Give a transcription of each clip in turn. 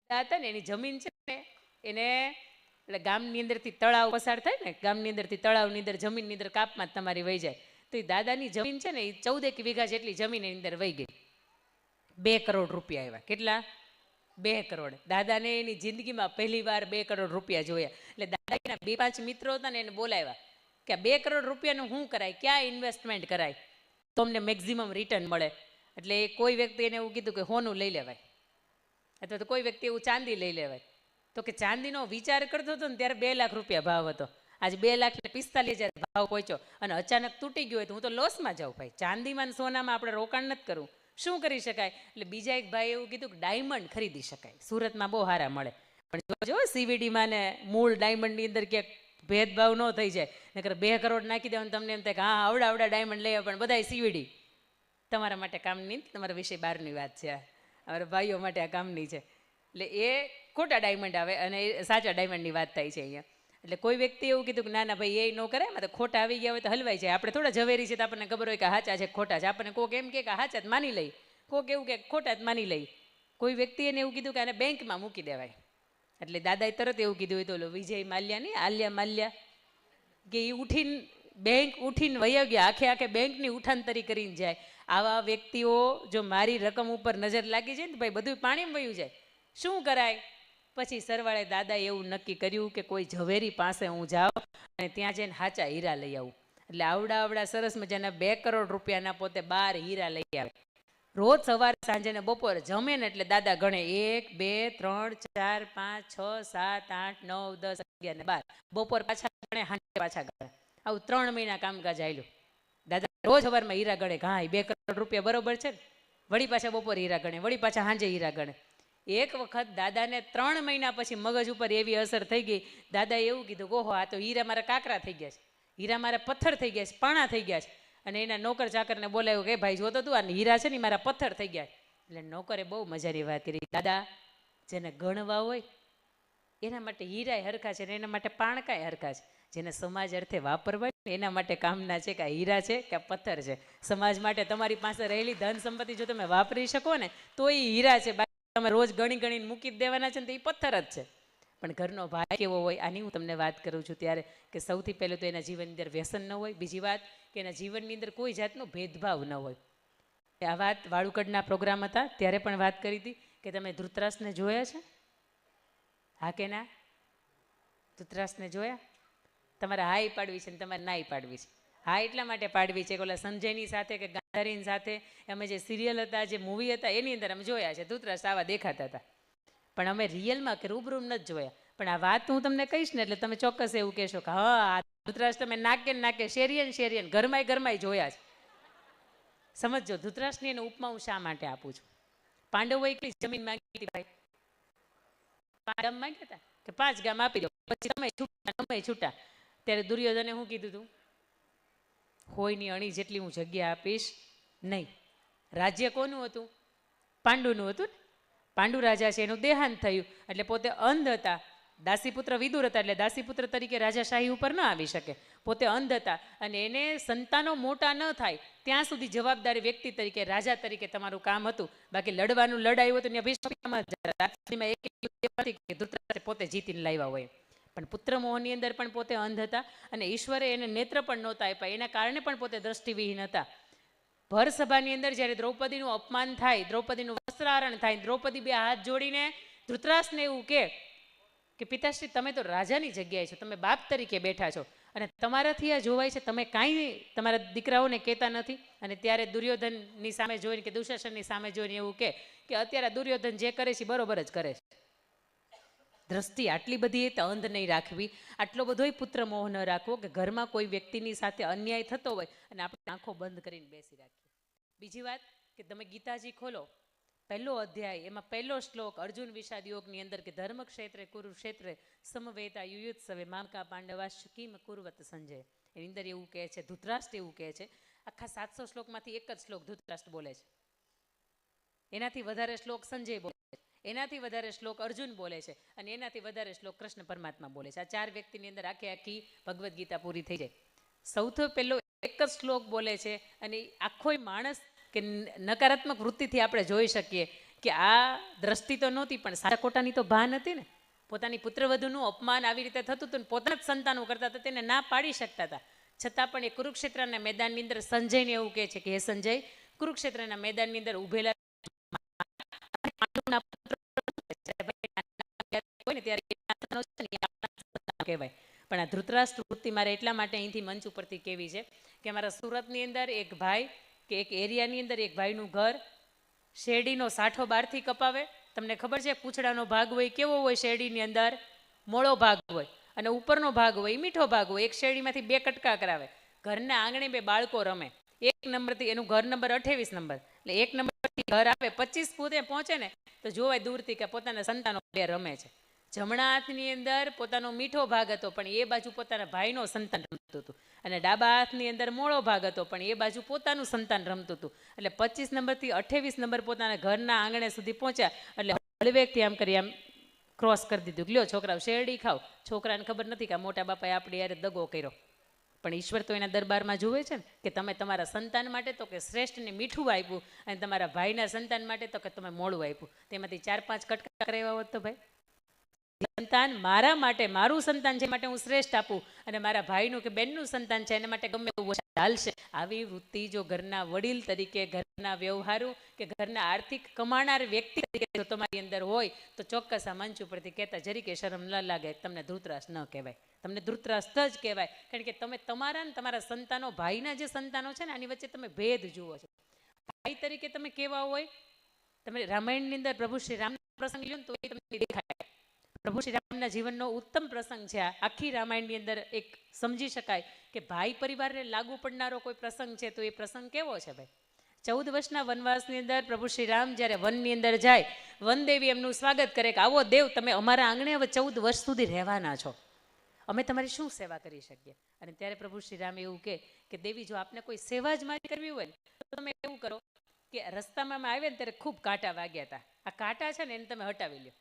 હતા ને એની જમીન છે ને એને એટલે ગામની અંદરથી તળાવ પસાર થાય ને, ગામની અંદરથી તળાવની અંદર જમીનની અંદર કાપમાં તમારી વહી જાય. તો એ દાદાની જમીન છે ને એ 14 વીઘા જેટલી જમીન એની અંદર વહી ગઈ. 2 કરોડ રૂપિયા આવ્યા. કેટલા? 2 કરોડ. દાદાને એની જિંદગીમાં પહેલી વાર 2 કરોડ રૂપિયા જોયા. એટલે દાદાના 2-5 મિત્રો હતા ને એને બોલાવ્યા કે 2 કરોડ રૂપિયાનું શું કરાય, ક્યાં ઇન્વેસ્ટમેન્ટ કરાય તો અમને મેક્ઝિમમ રિટર્ન મળે. એટલે કોઈ વ્યક્તિ એને એવું કીધું કે સોનું લઈ લેવાય, અથવા તો કોઈ વ્યક્તિ એવું ચાંદી લઈ લેવાય. તો કે ચાંદીનો વિચાર કરતો હતો ને ત્યારે 2 લાખ રૂપિયા ભાવ હતો. આજે 2,45,000 ભાવ પહોંચ્યો અને અચાનક તૂટી ગયો હોય તો હું તો લોસમાં જાઉં ભાઈ. ચાંદીમાં સોનામાં આપણે રોકાણ નથી કરવું, શું કરી શકાય? એટલે બીજા એક ભાઈ એવું કીધું કે ડાયમંડ ખરીદી શકાય, સુરતમાં બહુ સારા મળે. પણ જો સીવીડીમાં ને મૂળ ડાયમંડની અંદર ક્યાંક ભેદભાવ ન થઈ જાય, નકર 2 કરોડ નાખી દેવાનું તમને એમ થાય કે હા આવડા ડાયમંડ લઈ આવે, પણ બધા સીવીડી તમારા માટે કામની, તમારા વિશે બહારની વાત છે, અમારા ભાઈઓ માટે આ કામની છે. એટલે એ ખોટા ડાયમંડ આવે અને સાચા ડાયમંડની વાત થાય છે અહીંયા. એટલે કોઈ વ્યક્તિ એવું કીધું કે ના ના ભાઈ એ ન કરે, એમાં તો ખોટા આવી ગયા હોય તો હલવાઈ જાય. આપણે થોડા ઝવેરી છે તો આપણને ખબર હોય કે સાચા છે ખોટા છે. આપણને કોક એમ કે સાચા જ માની લઈ, કોક એવું કે ખોટા જ માની લઈ. કોઈ વ્યક્તિ એને એવું કીધું કે આને બેંકમાં મૂકી દેવાય. એટલે દાદાએ તરત એવું કીધું હોય તો વિજય માલ્યા નહીં, આલિયા માલ્યા, કે એ ઉઠીને બેંક ઉઠીને વહી ગયા, આખે બેંકની ઉઠાંતરી કરીને જાય. આવા વ્યક્તિઓ જો મારી રકમ ઉપર નજર લાગી જાય ને તો ભાઈ બધું પાણીમાં વયું જાય. શું કરાય? પછી સરવાળે દાદાએ એવું નક્કી કર્યું કે કોઈ ઝવેરી પાસે હું જાઉં અને ત્યાં જઈને સાચા હીરા લઈ આવું. એટલે આવડા સરસ મજાના 2 કરોડ રૂપિયાના પોતે 12 હીરા લઈ આવે. રોજ સવારે સાંજે ને બપોરે જમે ને એટલે દાદા ગણે 1 2 3 4 5 6 7 8 9 10 11 ને 12. બપોર પાછા ગણે, સાંજે પાછા ગણે. આવું 3 મહિના કામકાજ આવેલું. દાદા રોજ સવારમાં હીરા ગણે. હા 2 કરોડ રૂપિયા બરોબર છે ને. વળી પાછા બપોરે હીરા ગણે, વળી પાછા સાંજે હીરા ગણે. એક વખત દાદાને 3 મહિના પછી મગજ ઉપર એવી અસર થઈ ગઈ, દાદાએ એવું કીધું ઓહો આ તો હીરા મારા કાકરા થઈ ગયા છે, હીરા મારા પથ્થર થઈ ગયા છે, પાણા થઈ ગયા છે. અને એના નોકર ચાકરને બોલાવ્યું કે ભાઈ જોતો તું આ હીરા છે ને મારા પથ્થર થઈ ગયા. એટલે નોકરે બહુ મજાની વાત કરી, દાદા જેને ગણવા હોય એના માટે હીરાય હરખા છે ને એના માટે પાણકાય હરખા છે. જેને સમાજ અર્થે વાપરવા ને એના માટે કામના છે કે આ હીરા છે કે પથ્થર છે. સમાજ માટે તમારી પાસે રહેલી ધન સંપત્તિ જો તમે વાપરી શકો ને તો એ હીરા છે, તમે રોજ ગણીને મૂકી દેવાના છે ને તો એ પથ્થર જ છે. પણ ઘરનો ભાઈ કેવો હોય આની હું તમને વાત કરું છું ત્યારે કે સૌથી પહેલું તો એના જીવનની અંદર વ્યસન ન હોય. બીજી વાત કે એના જીવનની અંદર કોઈ જાતનો ભેદભાવ ન હોય. આ વાત વાળુકડના પ્રોગ્રામ હતા ત્યારે પણ વાત કરી હતી કે તમે ધૃતરાષ્ટ્રને જોયા છે? હા કે ના? ધૃતરાષ્ટ્રને જોયા? તમારે હાઈ પાડવી છે ને તમારે નાઈ પાડવી છે. હા એટલા માટે પાડવી છે કે ઓલા સંજયની સાથે કે ગાંધારીની સાથે અમે જે સિરિયલ હતા, જે મૂવી હતા એની અંદર અમે જોયા છે ધૃતરાષ્ટ્ર આવા દેખાતા હતા. પણ અમે રિયલમાં કે રૂબરૂ નથી જોયા. પણ આ વાત હું તમને કહીશ ને એટલે તમે ચોક્કસ એવું કહેશો કે હા આ ધૃતરાષ્ટ્ર તમે નાકે શેરિયન ઘરમાંય જોયા છે. સમજો ધૃતરાષ્ટ્રની એને ઉપમા હું શા માટે આપું છું. પાંડવો એકલી જમીન માંગી હતી ભાઈ, 5 ગામ માંગ્યા હતા કે 5 ગામ આપી દો પછી તમે છૂટા. ત્યારે દુર્યોધને શું કીધું હતું? હોયની અણી જેટલી હું જગ્યા આપીશ નહીં. રાજ્ય કોનું હતું? પાંડુનું હતું ને. પાંડુ રાજા છે એનું દેહાંત થયું એટલે પોતે અંધ હતા. દાસીપુત્ર વિદુર હતા એટલે દાસીપુત્ર તરીકે રાજાશાહી ઉપર ન આવી શકે. પોતે અંધ હતા અને એને સંતાનો મોટા ન થાય ત્યાં સુધી જવાબદારી વ્યક્તિ તરીકે રાજા તરીકે તમારું કામ હતું. બાકી લડવાનું લડાઈ હોય તો ધૃતરાષ્ટ્ર પોતે જીતીને લાવ્યા હોય. પણ પુત્ર મોહની અંદર પણ પોતે અંધ હતા અને ઈશ્વરે એને નેત્ર પણ નહોતા આપ્યા, એના કારણે પણ પોતે દ્રષ્ટિવિહીન હતા. ભર સભાની અંદર જ્યારે દ્રૌપદીનું અપમાન થાય, દ્રૌપદીનું વસ્ત્રાહરણ થાય, દ્રૌપદી 2 હાથ જોડીને ધૃતરાષ્ટ્રને એવું કે પિતાશ્રી તમે તો રાજાની જગ્યાએ છો, તમે બાપ તરીકે બેઠા છો અને તમારાથી આ જોવાય છે, તમે કાંઈ તમારા દીકરાઓને કહેતા નથી. અને ત્યારે દુર્યોધનની સામે જોઈને કે દુશાસનની સામે જોઈને એવું કે અત્યારે દુર્યોધન જે કરે છે બરોબર જ કરે છે. દ્રષ્ટિ આટલી બધી તો અંધ નહીં રાખવી, આટલો બધોય પુત્ર મોહ ન રાખવો કે ઘરમાં કોઈ વ્યક્તિની સાથે અન્યાય થતો હોય અને આપણે આંખો બંધ કરીને બેસી રાખીએ. બીજી વાત કે તમે ગીતાજી ખોલો, 1લો અધ્યાય એમાં 1લો શ્લોક અર્જુન વિષાદ યોગની અંદર કે ધર્મ ક્ષેત્રે કુરુક્ષેત્રે સમવેતા યુયુત્સવે મામકા પાંડવાશ્ચ કિમ કુર્વત સંજય. એની અંદર એવું કહે છે, ધૃતરાષ્ટ્ર એવું કહે છે, આખા 700 શ્લોકમાંથી એક જ શ્લોક ધૃતરાષ્ટ્ર બોલે છે. એનાથી વધારે શ્લોક સંજય બોલે છે, એનાથી વધારે શ્લોક અર્જુન બોલે છે અને એનાથી વધારે શ્લોક કૃષ્ણ પરમાત્મા બોલે છે. આ 4 વ્યક્તિની અંદર આખી ભગવદ્ ગીતા પૂરી થઈ જાય. સૌથી પહેલો એક જ શ્લોક બોલે છે અને આખો માણસ કે નકારાત્મક વૃત્તિથી આપણે જોઈ શકીએ કે આ દ્રષ્ટિ તો નહોતી, પણ સાચા ખોટાની તો ભાન હતી ને. પોતાની પુત્રવધુનું અપમાન આવી રીતે થતું હતું ને પોતાના જ સંતાનો કરતા હતા, તેને ના પાડી શકતા હતા. છતાં પણ એ કુરુક્ષેત્રના મેદાનની અંદર સંજયને એવું કહે છે કે હે સંજય, કુરુક્ષેત્રના મેદાનની અંદર ઉભેલા કહેવાય. પણ આ ધૃતરાષ્ટ્ર વૃત્તિ મારે એટલા માટે અહીંથી મંચ ઉપરથી કેવી છે કે મારા સુરતની અંદર એક ભાઈ કે એક એરિયાની અંદર એક ભાઈનું ઘર શેરડીનો સાઠો બહારથી કપાવે. તમને ખબર છે પૂંછડાનો ભાગ હોય કેવો હોય, શેરડીની અંદર મોળો ભાગ હોય અને ઉપરનો ભાગ હોય મીઠો ભાગ હોય. એક શેરડીમાંથી 2 કટકા કરાવે. ઘરના આંગણે 2 બાળકો રમે. 1 નંબરથી, એનું ઘર નંબર 28 નંબર, એટલે 1 નંબરથી ઘર આવે 25 ફૂટે પહોંચે ને તો જોવાય દૂરથી કે પોતાના સંતાનો 2 રમે છે. જમણા હાથની અંદર પોતાનો મીઠો ભાગ હતો, પણ એ બાજુ પોતાના ભાઈનો સંતાન રમતું હતું, અને ડાબા હાથની અંદર મોળો ભાગ હતો, પણ એ બાજુ પોતાનું સંતાન રમતું હતું. એટલે 25 નંબરથી 28 નંબર પોતાના ઘરના આંગણે સુધી પહોંચ્યા એટલે હળવેકથી આમ કરી આમ ક્રોસ કરી દીધું. લ્યો છોકરાઓ શેરડી ખાવ. છોકરાને ખબર નથી કે મોટા બાપાએ આપણી યારે દગો કર્યો, પણ ઈશ્વર તો એના દરબારમાં જુએ છે ને કે તમે તમારા સંતાન માટે તો કે શ્રેષ્ઠને મીઠું આપ્યું, અને તમારા ભાઈના સંતાન માટે તો કે તમે મોડું આપ્યું. તેમાંથી 4-5 કટકા કરાવ્યા હોત તો ભાઈ, સંતાન મારા માટે, મારું સંતાન છે માટે હું શ્રેષ્ઠ આપું, અને મારા ભાઈનું કે બેનનું સંતાન છે એના માટે ગમે એવું ચાલશે. આવી વૃત્તિ જો ઘરના વડીલ તરીકે, ઘરના વ્યવહારો કે ઘરના આર્થિક કમાનાર વ્યક્તિ તરીકે જો તમારી અંદર હોય તો ચોક્કસ આ મંચ ઉપરથી કહેતા જરીકે શરમ ન લાગે, તમને ધૃતરાષ્ટ્ર ન કહેવાય, તમને ધૃતરાષ્ટ્ર જ કહેવાય. કારણ કે તમે તમારા ને તમારા સંતાનો, ભાઈના જે સંતાનો છે ને આની વચ્ચે તમે ભેદ જુઓ છો. ભાઈ તરીકે તમે કેવા હોય, તમે રામાયણની અંદર પ્રભુ શ્રી રામનો પ્રસંગ લ્યો ને તો એ તમને દેખાય. પ્રભુ શ્રી રામના જીવનનો ઉત્તમ પ્રસંગ છે આ. આખી રામાયણની અંદર એક સમજી શકાય કે ભાઈ પરિવારને લાગુ પડનારો કોઈ પ્રસંગ છે તો એ પ્રસંગ કેવો છે ભાઈ? 14 વર્ષના વનવાસની અંદર પ્રભુ શ્રી રામ જ્યારે વનની અંદર જાય, વનદેવી એમનું સ્વાગત કરે કે આવો દેવ, તમે અમારા આંગણે હવે 14 વર્ષ સુધી રહેવાના છો, અમે તમારી શું સેવા કરી શકીએ? અને ત્યારે પ્રભુ શ્રી રામ એવું કે દેવી, જો આપને કોઈ સેવા જ મારી કરવી હોય ને તો તમે એવું કરો કે રસ્તામાં આવ્યા ને ત્યારે ખૂબ કાંટા વાગ્યા હતા, આ કાંટા છે ને એને તમે હટાવી લો.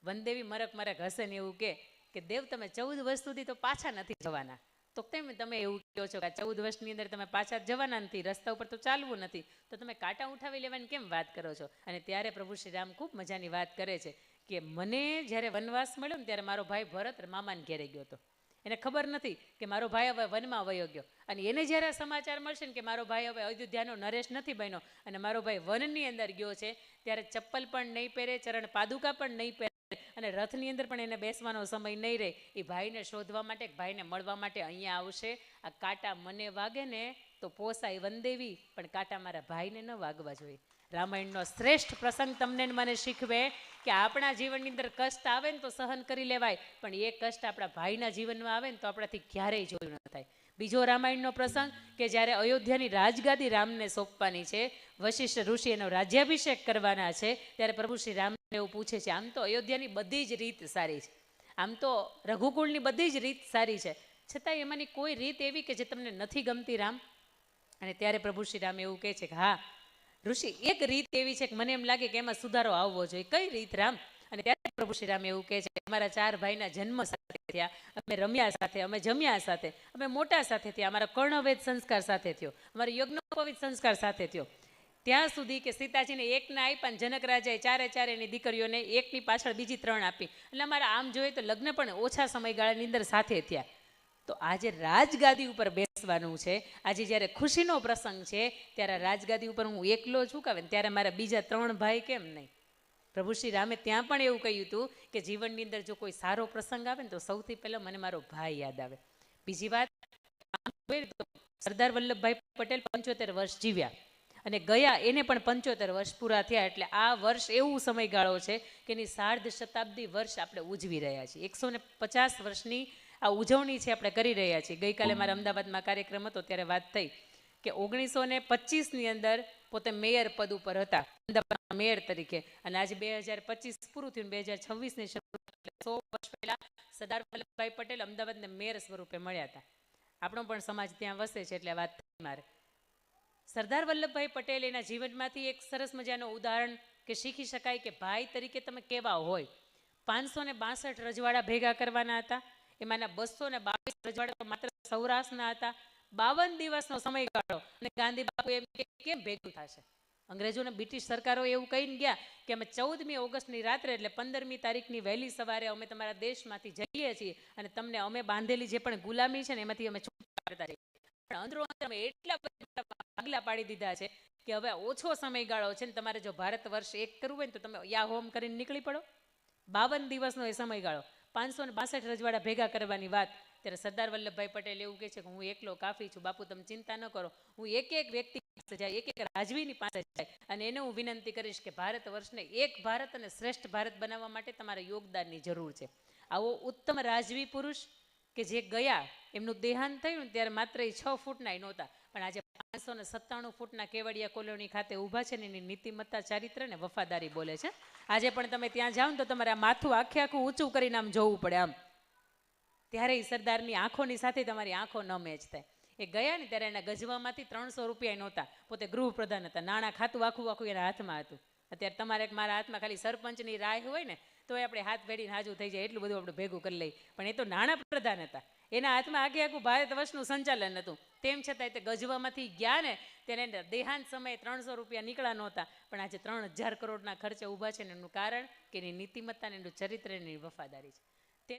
વનદેવી મરક હસે ને એવું કે દેવ, તમે 14 વર્ષ સુધી તો પાછા નથી જવાના, તો કેમ તમે એવું કહો છો કે 14 વર્ષની અંદર તમે પાછા જવાના નથી, રસ્તા ઉપર તો ચાલવું નથી, તો તમે કાંટા ઉઠાવી લેવાની કેમ વાત કરો છો? અને ત્યારે પ્રભુ શ્રી રામ ખૂબ મજાની વાત કરે છે કે મને જ્યારે વનવાસ મળ્યો ને ત્યારે મારો ભાઈ ભરત મામાને ઘેરે ગયો હતો. એને ખબર નથી કે મારો ભાઈ હવે વનમાં વયો ગયો, અને એને જ્યારે સમાચાર મળશે ને કે મારો ભાઈ હવે અયોધ્યાનો નરેશ નથી બન્યો અને મારો ભાઈ વનની અંદર ગયો છે, ત્યારે ચપ્પલ પણ નહીં પહેરે, ચરણ પાદુકા પણ નહીં પહેરે, અને રથની અંદર પણ એને બેસવાનો સમય નહીં રહે. એ ભાઈને શોધવા માટે, ભાઈને મળવા માટે અહીંયા આવશે. આ કાંટા મને વાગે ને તો પોસાય વનદેવી, પણ કાંટા મારા ભાઈને ન વાગવા જોઈએ. રામાયણનો શ્રેષ્ઠ પ્રસંગ તમને મને શીખવે કે આપણા જીવનની અંદર કષ્ટ આવે ને તો સહન કરી લેવાય, પણ એ કષ્ટ આપણા ભાઈના જીવનમાં આવે ને તો આપણાથી ક્યારેય જોયું ન થાય. બીજો રામાયણનો પ્રસંગ કે જ્યારે અયોધ્યાની રાજગાદી રામને સોંપવાની છે, વશિષ્ઠ ઋષિ એનો રાજ્યાભિષેક કરવાના છે, ત્યારે પ્રભુ શ્રી રામને એવું પૂછે છે, આમ તો અયોધ્યાની બધી જ રીત સારી છે, આમ તો રઘુકુળની બધી જ રીત સારી છે, છતાં એમાંની કોઈ રીત એવી કે જે તમને નથી ગમતી રામ? અને ત્યારે પ્રભુ શ્રી રામ એવું કહે છે કે હા ઋષિ, એક રીત એવી છે કે મને એમ લાગે કે એમાં સુધારો આવવો જોઈએ. કઈ રીત રામ? અને ત્યારે પ્રભુ શ્રી રામ એવું કહે છે કે અમારા 4 ભાઈના જન્મ સાથે થયા, અમે રમ્યા સાથે, અમે જમ્યા સાથે, અમે મોટા સાથે થયા, અમારા કર્ણવેદ સંસ્કાર સાથે થયો, અમારો યજ્ઞોપવિત સંસ્કાર સાથે થયો, ત્યાં સુધી કે સીતાજીને એકને આપ્યા ને જનક રાજાએ 4 એની દીકરીઓને એકની પાછળ બીજી 3 આપી, એટલે અમારા આમ જોઈએ તો લગ્ન પણ ઓછા સમયગાળાની અંદર સાથે થયા. તો આજે રાજગાદી ઉપર બેસવાનું છે, આજે જ્યારે ખુશીનો પ્રસંગ છે ત્યારે રાજગાદી ઉપર હું એકલો છું કે ત્યારે મારા બીજા 3 ભાઈ કેમ નહીં? પ્રભુ શ્રી રામે ત્યાં પણ એવું કહ્યું હતું કે જીવનની અંદર જો કોઈ સારો પ્રસંગ આવે ને તો સૌથી પહેલા મને મારો ભાઈ યાદ આવે. બીજી વાત, સરદાર વલ્લભભાઈ પટેલ 75 વર્ષ જીવ્યા અને ગયા, એને પણ 75 વર્ષ પૂરા થયા. એટલે આ વર્ષ એવું સમયગાળો છે કે એની 1/2 શતાબ્દી વર્ષ આપણે ઉજવી રહ્યા છીએ. 150 વર્ષની આ ઉજવણી છે આપણે કરી રહ્યા છીએ. ગઈકાલે મારા અમદાવાદમાં કાર્યક્રમ હતો ત્યારે વાત થઈ કે 1925ની અંદર પોતે મેયર પદ ઉપર હતા, અમદાવાદના મેયર તરીકે, અને આજે 2025 પૂરું થયું, 2026ની શરૂઆત, 100 વર્ષ પહેલા સરદાર વલ્લભભાઈ પટેલ અમદાવાદને મેયર સ્વરૂપે મળ્યા હતા. આપણો પણ સમાજ ત્યાં વસે છે એટલે વાત થઈ મારે. સરદાર વલ્લભભાઈ પટેલ એના જીવનમાંથી એક સરસ મજાનું ઉદાહરણ કે શીખી શકાય કે ભાઈ તરીકે તમે કેવા હોય. 562 રજવાડા ભેગા કરવાના હતા, એમાંના 222 રજવાડા તો માત્ર સૌરાષ્ટ્રના હતા. 52 દિવસનો સમયગાળો, અને ગાંધી બાપુ એમ કે કેમ ભેગું થશે? અંગ્રેજોને બ્રિટિશ સરકારો એવું કહીને ગયા કે અમે 14મી ઓગસ્ટની રાત્રે એટલે 15મી તારીખની વહેલી સવારે અમે તમારા દેશમાંથી જઈએ છીએ અને તમને અમે બાંધેલી જે પણ ગુલામી છે ને એમાંથી અમે છૂટા પાડતા જઈએ. પણ અંદરો અંદર અમે એટલા બધા ભાગલા પાડી દીધા છે કે હવે ઓછો સમયગાળો છે ને તમારે જો ભારત વર્ષ એક કરવું હોય ને તો તમે યા હોમ કરીને નીકળી પડો. 52 દિવસનો એ સમયગાળો, 562 રજવાડા ભેગા કરવાની વાત. ત્યારે સરદાર વલ્લભભાઈ પટેલ એવું કહે છે કે હું એકલો કાફી છું, બાપુ તમે ચિંતા ન કરો, હું એક એક વ્યક્તિ પાસે જાય, એક એક રાજવીની પાસે જાય અને એને હું વિનંતી કરીશ કે ભારત વર્ષને એક ભારત અને શ્રેષ્ઠ ભારત બનાવવા માટે તમારા યોગદાનની જરૂર છે. આવો ઉત્તમ રાજવી પુરુષ કે જે ગયા, એમનું દેહાંત થયું ને ત્યારે માત્ર એ 6 ફૂટના નહોતા, પણ આજે 597 ફૂટના કેવડિયા કોલોની ખાતે ઊભા છે ને એની નીતિમત્તા, ચારિત્ર ને વફાદારી બોલે છે. આજે પણ તમે ત્યાં જાઓ ને તો તમારે આ માથું આખે આખું ઊંચું કરીને આમ જોવું પડે આમ, ત્યારે એ સરદારની આંખોની સાથે તમારી આંખો ન મેચ થાય. એ ગયા ને ત્યારે એના ગજવામાંથી 300 રૂપિયા નહોતા, પોતે ગૃહપ્રધાન હતા, નાણાં ખાતું આખું આખું એના હાથમાં હતું. અત્યારે તમારે મારા હાથમાં ખાલી સરપંચની રાય હોય ને તો આપણે હાથ ભેડીને હાજુ થઈ જાય, એટલું બધું આપણે ભેગું કરી લઈએ, પણ એ તો નાણાં પ્રધાન હતા, એના હાથમાં આખે આખું ભારત વર્ષનું સંચાલન હતું. તેમ છતાં તે ગજવામાંથી ગયા ને ત્યારે દેહાંત સમયે 300 રૂપિયા નીકળ્યા નહોતા, પણ આજે 3000 કરોડના ખર્ચે ઊભા છે ને એનું કારણ કે એની નીતિમત્તા ને એનું ચરિત્ર, એની વફાદારી છે.